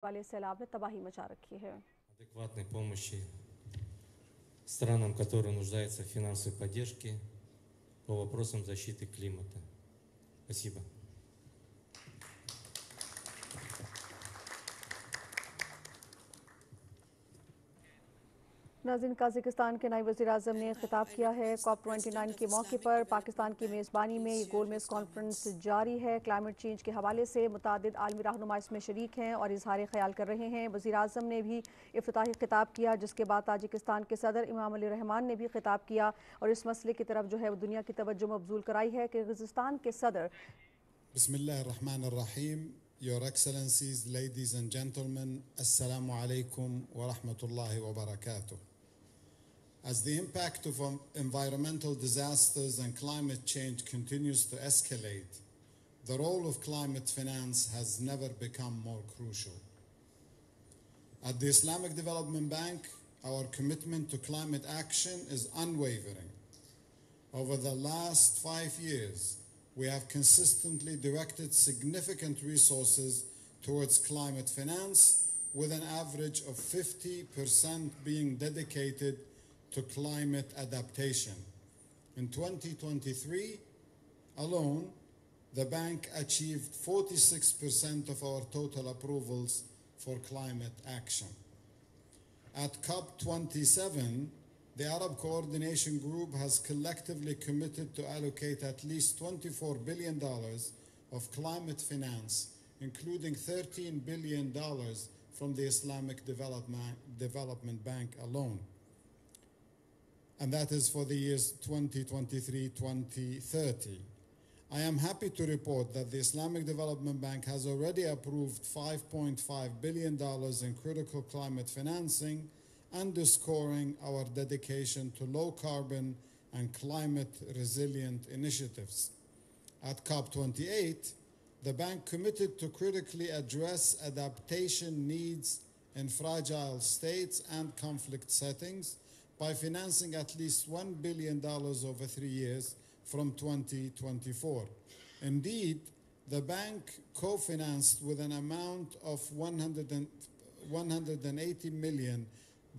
वाले सैलाब ने तबाही मचा रखी है। Адекватной помощи странам, которые нуждаются в финансовой поддержке по вопросам защиты климата. Спасибо. नाज़रीन, काज़ाकिस्तान के नायब वज़ीर-ए-आज़म ने खिताब किया है। COP29 के मौके पर पाकिस्तान की मेज़बानी में ये गोलमेज़ कॉन्फ्रेंस जारी है। क्लाइमेट चेंज के हवाले से मुतादिद आलमी रहनुमा इसमें शरीक हैं और इजहार ख्याल कर रहे हैं। वज़ीर-ए-आज़म ने भी इफ्तिताही खिताब किया, जिसके बाद ताजिकिस्तान के सदर इमाम अली रहमान ने भी खिताब किया और इस मसले की तरफ जो है वो दुनिया की तवज्जो मबजूल कराई है। किर्गिज़स्तान के सदर बिस्मिल्लाहिर्रहमानिर्रहीम। Your Excellencies, ladies and gentlemen, Assalamu alaikum wa rahmatullahi wa barakatuh. As the impact of environmental disasters and climate change continues to escalate, the role of climate finance has never become more crucial. At the Islamic Development Bank, our commitment to climate action is unwavering. Over the last 5 years, we have consistently directed significant resources towards climate finance, with an average of 50% being dedicated to climate adaptation. In 2023 alone, the bank achieved 46% of our total approvals for climate action. At COP27, the Arab Coordination Group has collectively committed to allocate at least $24 billion of climate finance, including $13 billion from the Islamic Development Bank alone. And that is for the years 2023-2030. I am happy to report that the Islamic Development Bank has already approved $5.5 billion in critical climate financing, underscoring our dedication to low-carbon and climate-resilient initiatives. At COP28, the bank committed to critically address adaptation needs in fragile states and conflict settings by financing at least $1 billion over 3 years from 2024. Indeed, the bank co-financed with an amount of 180 million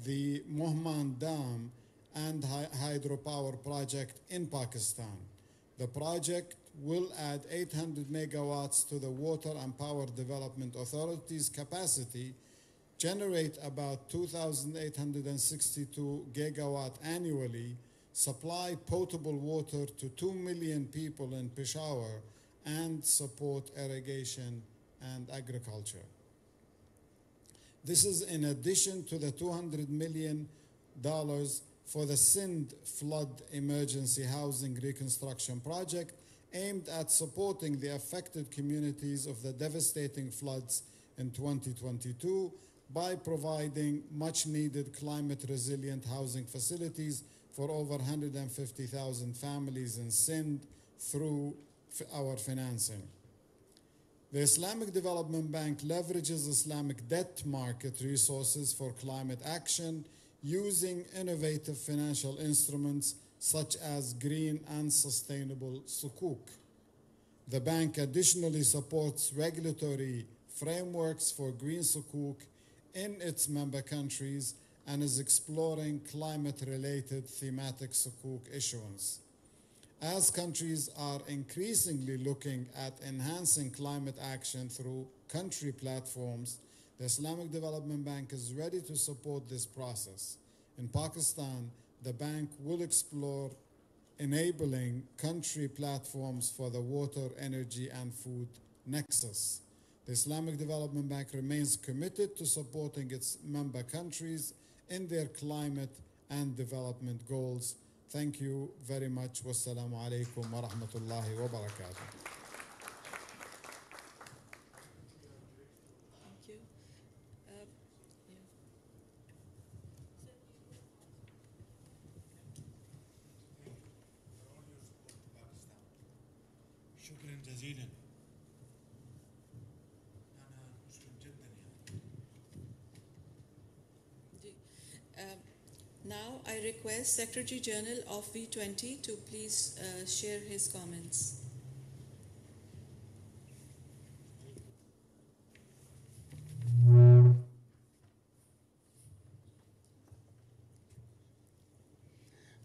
the Mohman Dam and hydropower project in Pakistan. The project will add 800 megawatts to the Water and Power Development Authority's capacity, generate about 2,862 gigawatt annually, supply potable water to 2 million people in Peshawar, and support irrigation and agriculture. This is in addition to the $200 million for the Sindh flood emergency housing reconstruction project, aimed at supporting the affected communities of the devastating floods in 2022 by providing much-needed climate-resilient housing facilities for over 150,000 families in Sindh through our financing. The Islamic Development Bank leverages Islamic debt market resources for climate action using innovative financial instruments such as green and sustainable sukuk. The bank additionally supports regulatory frameworks for green sukuk in its member countries and is exploring climate-related thematic sukuk issuance. As countries are increasingly looking at enhancing climate action through country platforms, the Islamic Development Bank is ready to support this process. In Pakistan, the bank will explore enabling country platforms for the water, energy, and food nexus. The Islamic Development Bank remains committed to supporting its member countries in their climate and development goals. Thank you very much. Wassalamu alaikum wa rahmatullahi wa barakatuh. Thank you. شكرا جزيلا. أنا مشكور جدا يعني. Now I request Secretary General of V20 to please share his comments.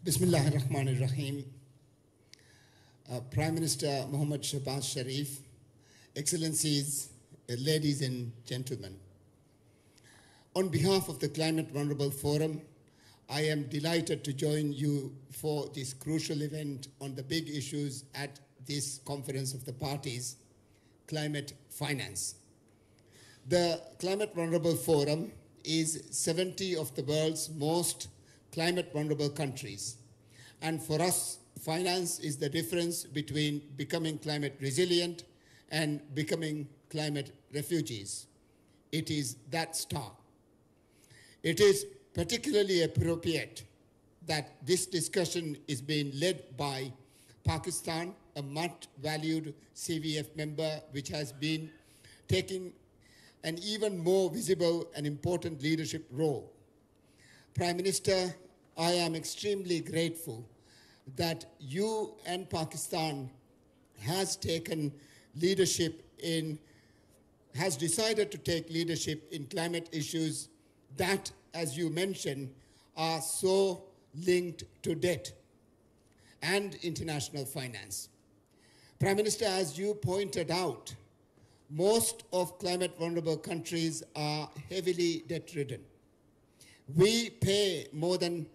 Bismillahir Rahmanir Rahim. Prime Minister Mohammed Shehbaz Sharif, Excellencies, ladies and gentlemen. On behalf of the Climate Vulnerable Forum, I am delighted to join you for this crucial event on the big issues at this Conference of the Parties, Climate Finance. The Climate Vulnerable Forum is 70 of the world's most climate vulnerable countries. And for us, finance is the difference between becoming climate resilient and becoming climate refugees. It is that star. It is particularly appropriate that this discussion is being led by Pakistan, a much valued CVF member, which has been taking an even more visible and important leadership role. Prime Minister, I am extremely grateful that you and Pakistan has taken leadership has decided to take leadership in climate issues that, as you mentioned, are so linked to debt and international finance. Prime Minister, as you pointed out, most of climate vulnerable countries are heavily debt-ridden. We pay more than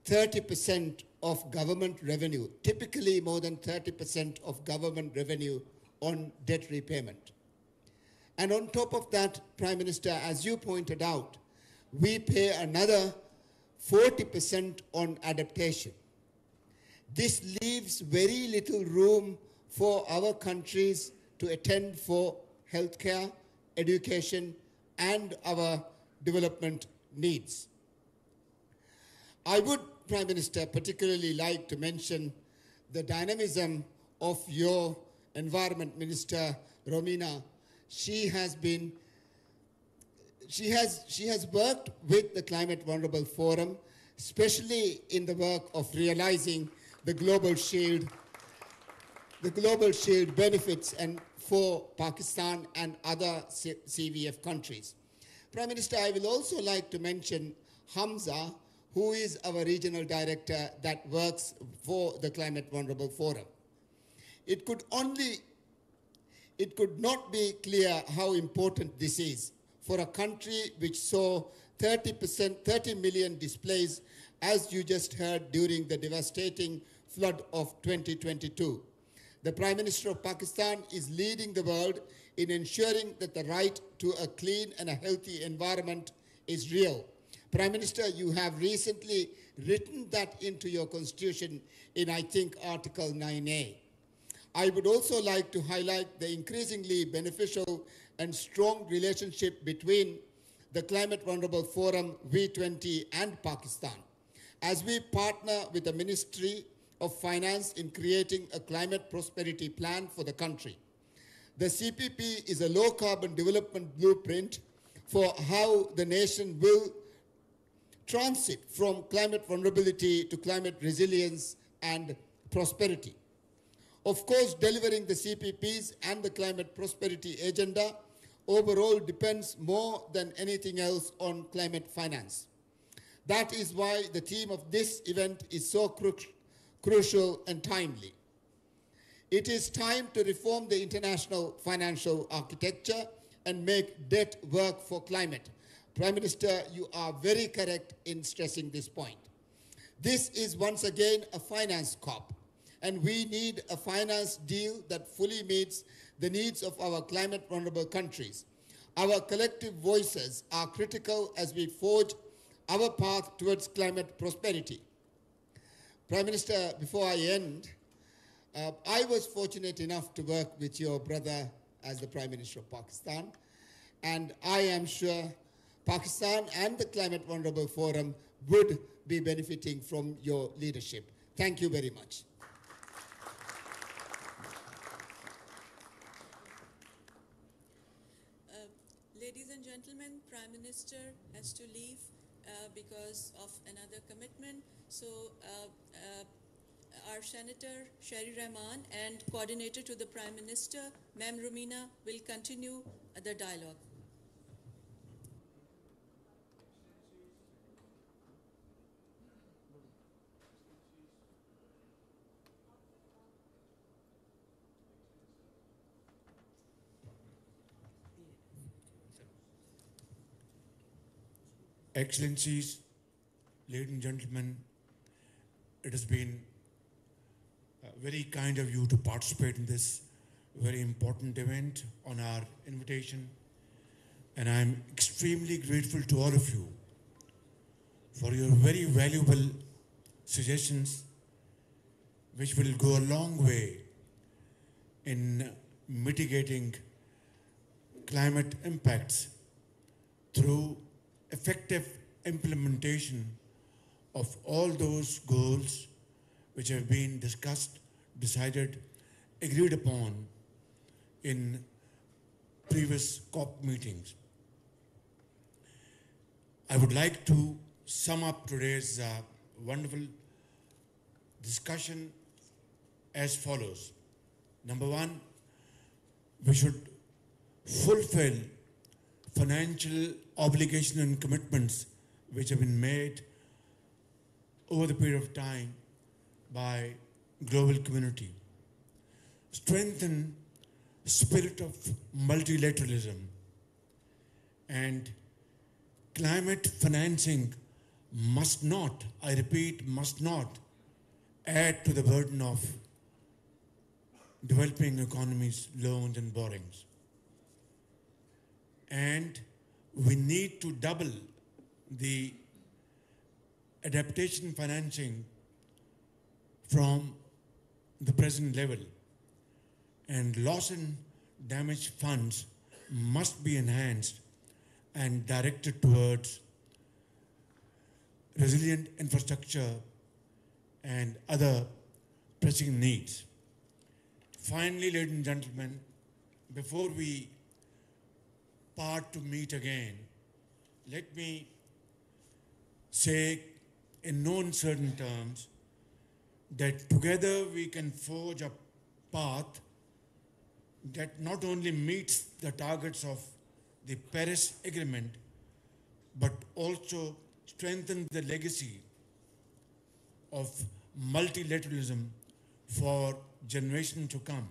30% of government revenue, typically more than 30% of government revenue on debt repayment. And on top of that, Prime Minister, as you pointed out, we pay another 40% on adaptation. This leaves very little room for our countries to attend for healthcare, education, and our development needs. I would, Prime Minister, particularly like to mention the dynamism of your Environment Minister, Romina. She has worked with the Climate Vulnerable Forum, especially in the work of realizing the Global Shield benefits and for Pakistan and other CVF countries. Prime Minister, I will also like to mention Hamza, who is our regional director that works for the Climate Vulnerable Forum. It could not be clear how important this is for a country which saw 30 million displaced, as you just heard, during the devastating flood of 2022. The Prime Minister of Pakistan is leading the world in ensuring that the right to a clean and a healthy environment is real. Prime Minister, you have recently written that into your constitution in, I think, Article 9A. I would also like to highlight the increasingly beneficial and strong relationship between the Climate Vulnerable Forum, V20, and Pakistan, as we partner with the Ministry of Finance in creating a climate prosperity plan for the country. The CPP is a low-carbon development blueprint for how the nation will transit from climate vulnerability to climate resilience and prosperity. Of course, delivering the CPPs and the climate prosperity agenda overall depends more than anything else on climate finance. That is why the theme of this event is so crucial and timely. It is time to reform the international financial architecture and make debt work for climate. Prime Minister, you are very correct in stressing this point. This is once again a finance COP, and we need a finance deal that fully meets the needs of our climate vulnerable countries. Our collective voices are critical as we forge our path towards climate prosperity. Prime Minister, before I end, I was fortunate enough to work with your brother as the Prime Minister of Pakistan, and I am sure Pakistan and the Climate Vulnerable Forum would be benefiting from your leadership. Thank you very much. Ladies and gentlemen, Prime Minister has to leave because of another commitment. So our Senator Sherry Rahman and Coordinator to the Prime Minister, Ma'am Romina, will continue the dialogue. Excellencies, ladies and gentlemen, it has been very kind of you to participate in this very important event on our invitation. And I'm extremely grateful to all of you for your very valuable suggestions, which will go a long way in mitigating climate impacts through effective implementation of all those goals which have been discussed, decided, agreed upon in previous COP meetings. I would like to sum up today's wonderful discussion as follows. Number one, we should fulfill financial obligation and commitments which have been made over the period of time by global community. Strengthen spirit of multilateralism, and climate financing must not, I repeat, must not add to the burden of developing economies, loans and borrowings. And we need to double the adaptation financing from the present level, and loss and damage funds must be enhanced and directed towards resilient infrastructure and other pressing needs. Finally, ladies and gentlemen, before we part to meet again, let me say in no uncertain terms that together we can forge a path that not only meets the targets of the Paris Agreement, but also strengthens the legacy of multilateralism for generations to come.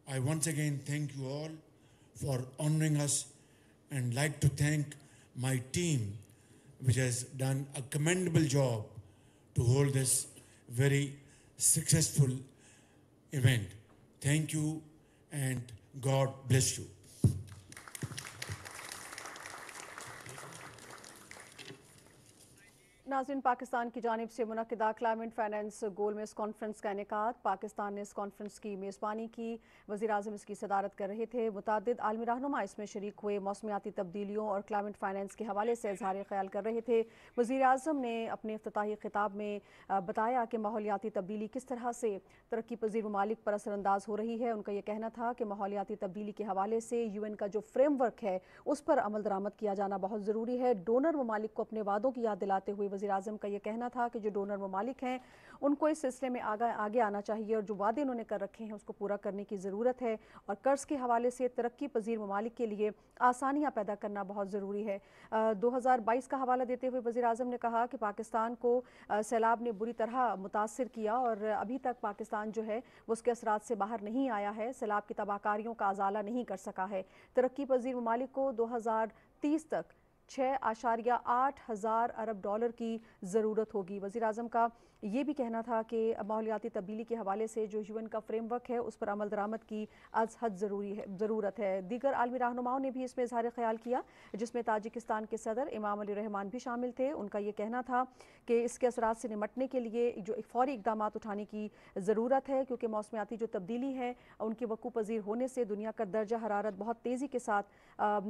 I once again thank you all for honoring us, and like to thank my team, which has done a commendable job to hold this very successful event. Thank you and God bless you. नाज़रीन, पाकिस्तान की जानिब से मुनक़िदा climate finance गोल में इस conference का इनेकाद, पाकिस्तान ने इस conference की मेज़बानी की, वज़ीर आज़म इसकी सदारत कर रहे थे। मुतादिद आलमी रहनुमा इसमें शरीक हुए, मौसमियाती तब्दीलियों और क्लाइमेट फाइनेंस के हवाले से इज़हार ख्याल कर रहे थे। वज़ीर आज़म ने अपने इफ्तिताही खिताब में बताया कि माहौलियाती तब्दीली किस तरह से तरक्की पजीर ममालिक पर असरअंदाज हो रही है। उनका यह कहना था कि माहौलियाती तब्दीली के हवाले से UN का जो फ्रेमवर्क है उस पर अमल दरामद किया जाना बहुत ज़रूरी है। डोनर ममालिक को अपने वादों की याद दिलाते हुए वज़ीर आज़म का यह कहना था कि जो डोनर ममालिक हैं उनको इस सिलसिले में आगे आना चाहिए और जो वादे उन्होंने कर रखे हैं उसको पूरा करने की ज़रूरत है, और कर्ज़ के हवाले से तरक्की पजीर ममालिक के लिए आसानियाँ पैदा करना बहुत ज़रूरी है। 2022 का हवाला देते हुए वज़ीर आज़म ने कहा कि पाकिस्तान को सैलाब ने बुरी तरह मुतासिर किया और अभी तक पाकिस्तान जो है वो उसके असरात से बाहर नहीं आया है, सैलाब की तबाहकारियों का अजाला नहीं कर सका है। तरक्की पजीर ममालिक को 2030 तक 6.8 हज़ार अरब डॉलर की ज़रूरत होगी। वज़ीर आज़म का ये भी कहना था कि माहौलियाती तब्दीली के हवाले से जो UN का फ्रेमवर्क है उस पर अमल दरामद की अज़ हद ज़रूरत है। दीगर आलमी रहनुमाओं ने भी इसमें इज़हार ख्याल किया, जिसमें ताजिकिस्तान के सदर इमाम अली रहमान भी शामिल थे। उनका ये कहना था कि इसके असरात से निमटने के लिए जो फ़ौरी इक़दाम उठाने की ज़रूरत है, क्योंकि मौसमियाती जो तब्दीली है उनके वक़ू पजीर होने से दुनिया का दर्जा हरारत बहुत तेज़ी के साथ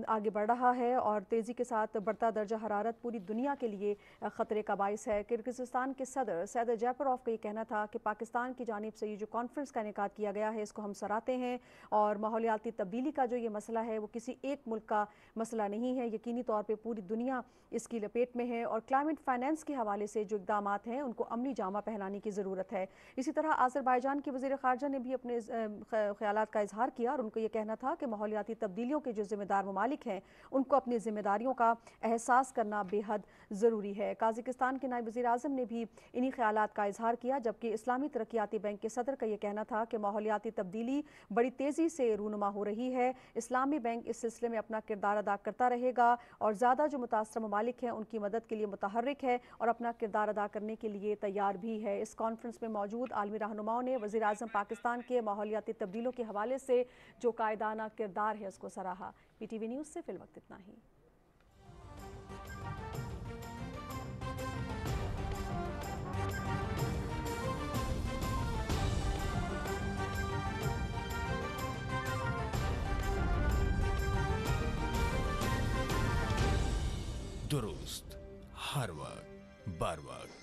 आगे बढ़ रहा है और तेज़ी के साथ बढ़ता दर्जा हरारत पूरी दुनिया के लिए ख़तरे का बाइस है। किर्गिज़स्तान के सदर सैयद जैपरोफ का ये कहना था कि पाकिस्तान की जानिब से ये जो कॉन्फ्रेंस का इनेकाद किया गया है इसको हम सराहते हैं, और माहौलियाती तब्दीली का जो ये मसला है वो किसी एक मुल्क का मसला नहीं है, यकीनी तौर पर पूरी दुनिया इसकी लपेट में है, और क्लाइमेट फाइनेंस के हवाले से जो इक़दाम हैं उनको अमली जामा पहनाने की ज़रूरत है। इसी तरह आज़रबाईजान के वज़ीर ख़ारजा ने भी अपने ख़यालात का इजहार किया और उनको ये कहना था कि माहौलियाती तब्दीलियों के जो ज़िम्मेदार ममालिक हैं उनको अपनी ज़िम्मेदारियों का एहसास करना बेहद ज़रूरी है। काज़ाकिस्तान के नायब वज़ीर-ए-आज़म ने भी इन्हीं ख़यालात का इजहार किया, जबकि इस्लामी तरक्याती बैंक के सदर का यह कहना था कि माहौलियाती तब्दीली बड़ी तेज़ी से रूनुमा हो रही है। इस्लामी बैंक इस सिलसिले में अपना किरदार अदा करता रहेगा और ज़्यादा जो मुतासर ममालिक हैं उनकी मदद के लिए मुतहर्रिक है और अपना किरदार अदा करने के लिए तैयार भी है। इस कॉन्फ्रेंस में मौजूद आलमी रहनुमाओं ने वज़ीर-ए-आज़म पाकिस्तान के माहौलियाती तब्दीलों के हवाले से जो कायदाना किरदार है उसको सराहा। PTV न्यूज़ से फिल वक्त इतना ही। दुरुस्त हर वक्त बार वक्त।